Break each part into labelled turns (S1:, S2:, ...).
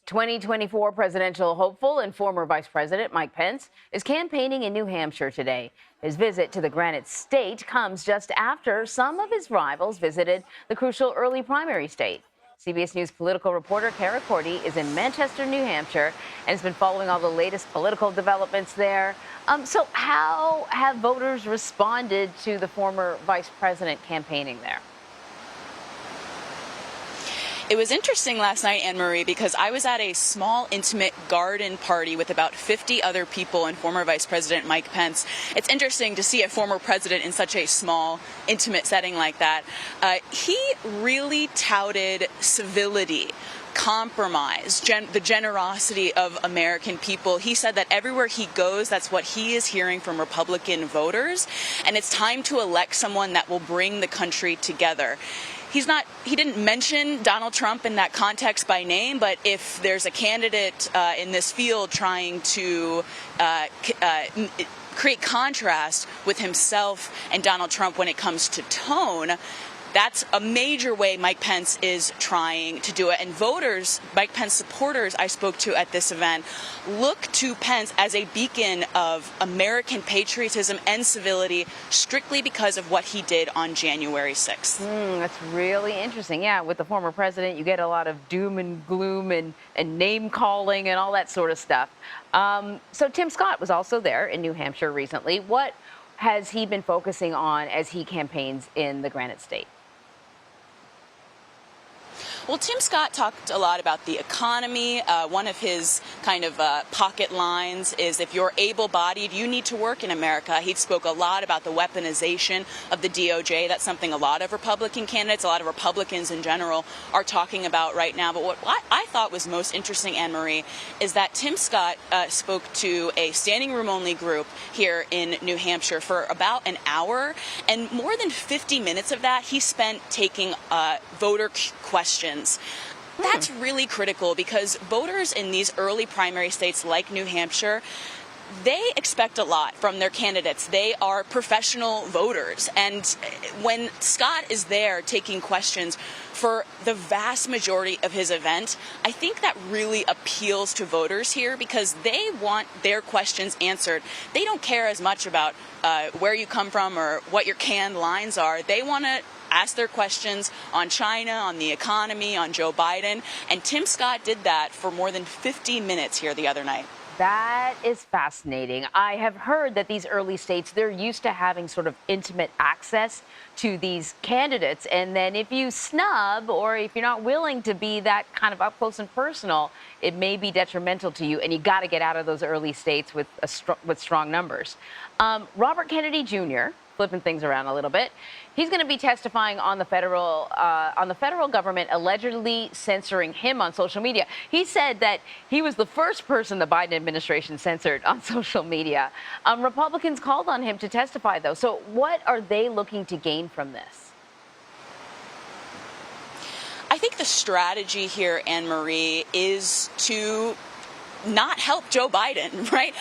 S1: 2024 presidential hopeful and former Vice President Mike Pence is campaigning in New Hampshire today. His visit to the Granite State comes just after some of his rivals visited the crucial early primary state. CBS News political reporter Cara Korte is in Manchester, New Hampshire, and has been following all the latest political developments there. So how have voters responded to the former vice president campaigning there?
S2: It was interesting last night, Anne-Marie, because I was at a small, intimate garden party with about 50 other people and former Vice President Mike Pence. It's interesting to see a former president in such a small, intimate setting like that. He really touted civility, compromise, the generosity of American people. He said that everywhere he goes, that's what he is hearing from Republican voters, and it's time to elect someone that will bring the country together. He didn't mention Donald Trump in that context by name, but if there's a candidate in this field trying to create contrast with himself and Donald Trump when it comes to tone, that's a major way Mike Pence is trying to do it. And voters, Mike Pence supporters I spoke to at this event, look to Pence as a beacon of American patriotism and civility strictly because of what he did on January 6th.
S1: That's really interesting. Yeah, with the former president, you get a lot of doom and gloom and name calling and all that sort of stuff. So Tim Scott was also there in New Hampshire recently. What has he been focusing on as he campaigns in the Granite State?
S2: Well, Tim Scott talked a lot about the economy. One of his kind of pocket lines is, if you're able-bodied, you need to work in America. He spoke a lot about the weaponization of the DOJ. That's something a lot of Republican candidates, a lot of Republicans in general, are talking about right now. But what I thought was most interesting, Anne-Marie, is that Tim Scott spoke to a standing room only group here in New Hampshire for about an hour. And more than 50 minutes of that, he spent taking voter questions. That's really critical because voters in these early primary states like New Hampshire, they expect a lot from their candidates. They are professional voters. And when Scott is there taking questions for the vast majority of his event, I think that really appeals to voters here because they want their questions answered. They don't care as much about where you come from or what your canned lines are. They want to ask their questions on China, on the economy, on Joe Biden. And Tim Scott did that for more than 50 minutes here the other night.
S1: That is fascinating. I have heard that these early states, they're used to having sort of intimate access to these candidates. And then if you snub or if you're not willing to be that kind of up close and personal, it may be detrimental to you. And you got to get out of those early states with strong numbers. Robert Kennedy Jr., flipping things around a little bit, he's going to be testifying on the federal government allegedly censoring him on social media. He said that he was the first person the Biden administration censored on social media. Republicans called on him to testify, though. So what are they looking to gain from this?
S2: I think the strategy here, Anne-Marie, is to not help Joe Biden, right?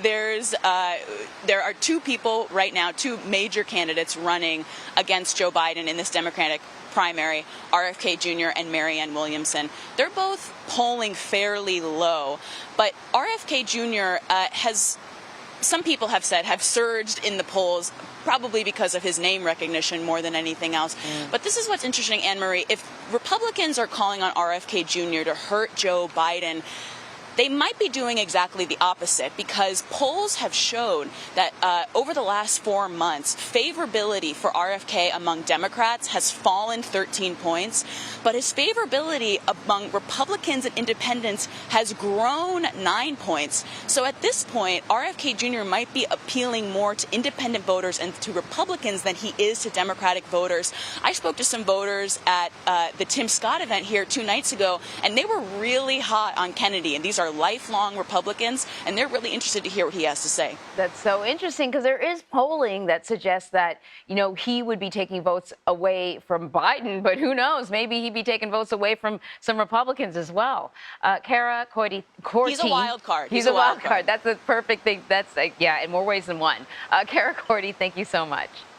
S2: There are two people right now, two major candidates running against Joe Biden in this Democratic primary, RFK Jr. and Marianne Williamson. They're both polling fairly low, but RFK Jr. Some people have said, have surged in the polls, probably because of his name recognition more than anything else. But this is what's interesting, Anne-Marie. If Republicans are calling on RFK Jr. to hurt Joe Biden, they might be doing exactly the opposite because polls have shown that over the last 4 months, favorability for RFK among Democrats has fallen 13 points, but his favorability among Republicans and independents has grown 9 points. So at this point, RFK Jr. might be appealing more to independent voters and to Republicans than he is to Democratic voters. I spoke to some voters at the Tim Scott event here 2 nights ago, and they were really hot on Kennedy, and these are lifelong Republicans, and they're really interested to hear what he has to say.
S1: That's so interesting because there is polling that suggests that, he would be taking votes away from Biden, but who knows? Maybe he'd be taking votes away from some Republicans as well. Cara Korte.
S2: He's a wild card.
S1: He's a wild card. That's the perfect thing. That's in more ways than one. Cara Korte, thank you so much.